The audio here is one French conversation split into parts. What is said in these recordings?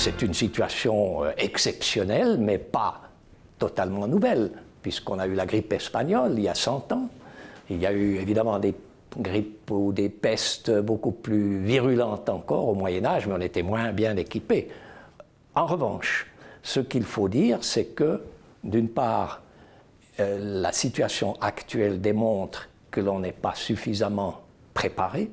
c'est une situation exceptionnelle, mais pas totalement nouvelle, puisqu'on a eu la grippe espagnole il y a 100 ans. Il y a eu évidemment des grippes ou des pestes beaucoup plus virulentes encore au Moyen-Âge, mais on était moins bien équipés. En revanche, ce qu'il faut dire, c'est que, d'une part, la situation actuelle démontre que l'on n'est pas suffisamment préparé.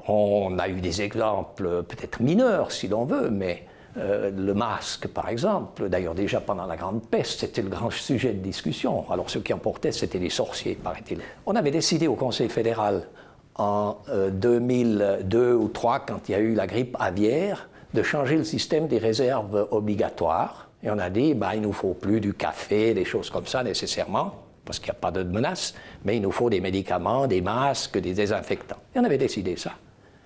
On a eu des exemples peut-être mineurs, si l'on veut, mais le masque, par exemple, d'ailleurs déjà pendant la Grande Peste, c'était le grand sujet de discussion. Alors ceux qui en portaient, c'était les sorciers, paraît-il. On avait décidé au Conseil fédéral en 2002 ou 2003, quand il y a eu la grippe aviaire, de changer le système des réserves obligatoires. Et on a dit, il ne nous faut plus du café, des choses comme ça nécessairement, parce qu'il n'y a pas de menace, mais il nous faut des médicaments, des masques, des désinfectants. Et on avait décidé ça.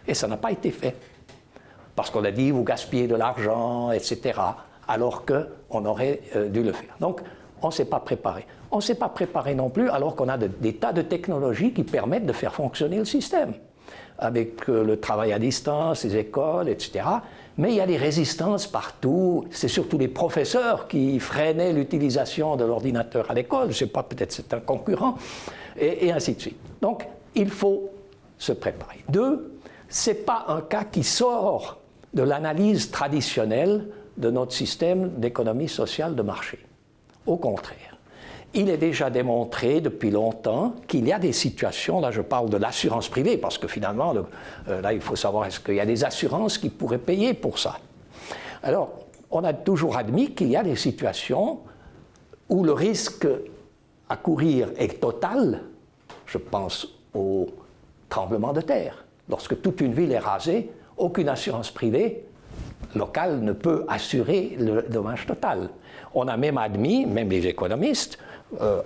Et ça n'a pas été fait. Parce qu'on a dit, vous gaspillez de l'argent, etc., alors qu'on aurait dû le faire. Donc, on ne s'est pas préparé. On ne s'est pas préparé non plus, alors qu'on a des tas de technologies qui permettent de faire fonctionner le système, avec le travail à distance, les écoles, etc. Mais il y a des résistances partout. C'est surtout les professeurs qui freinaient l'utilisation de l'ordinateur à l'école. Je ne sais pas, peut-être c'est un concurrent, et ainsi de suite. Donc, il faut se préparer. 2, ce n'est pas un cas qui sort de l'analyse traditionnelle de notre système d'économie sociale de marché. Au contraire, il est déjà démontré depuis longtemps qu'il y a des situations, là je parle de l'assurance privée, parce que finalement, là il faut savoir est-ce qu'il y a des assurances qui pourraient payer pour ça. Alors, on a toujours admis qu'il y a des situations où le risque à courir est total. Je pense au tremblement de terre. Lorsque toute une ville est rasée, aucune assurance privée locale ne peut assurer le dommage total. On a même admis, même les économistes,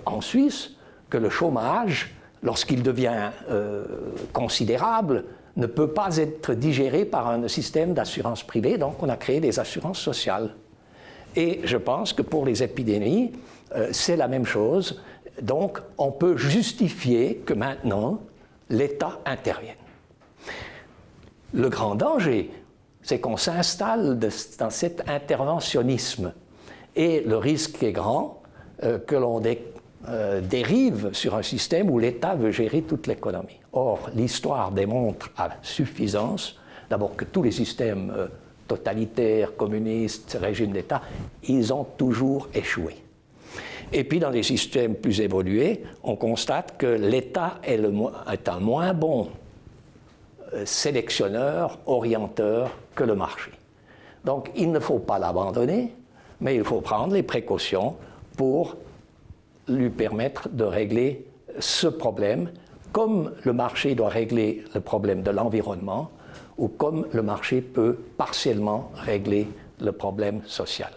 en Suisse, que le chômage, lorsqu'il devient considérable, ne peut pas être digéré par un système d'assurance privée, donc on a créé des assurances sociales. Et je pense que pour les épidémies, c'est la même chose. Donc on peut justifier que maintenant, l'État intervienne. Le grand danger, c'est qu'on s'installe dans cet interventionnisme. Et le risque est grand que l'on dérive sur un système où l'État veut gérer toute l'économie. Or, l'histoire démontre à suffisance, d'abord que tous les systèmes totalitaires, communistes, régimes d'État, ils ont toujours échoué. Et puis, dans les systèmes plus évolués, on constate que l'État est un moins bon sélectionneur, orienteur que le marché. Donc il ne faut pas l'abandonner, mais il faut prendre les précautions pour lui permettre de régler ce problème, comme le marché doit régler le problème de l'environnement, ou comme le marché peut partiellement régler le problème social.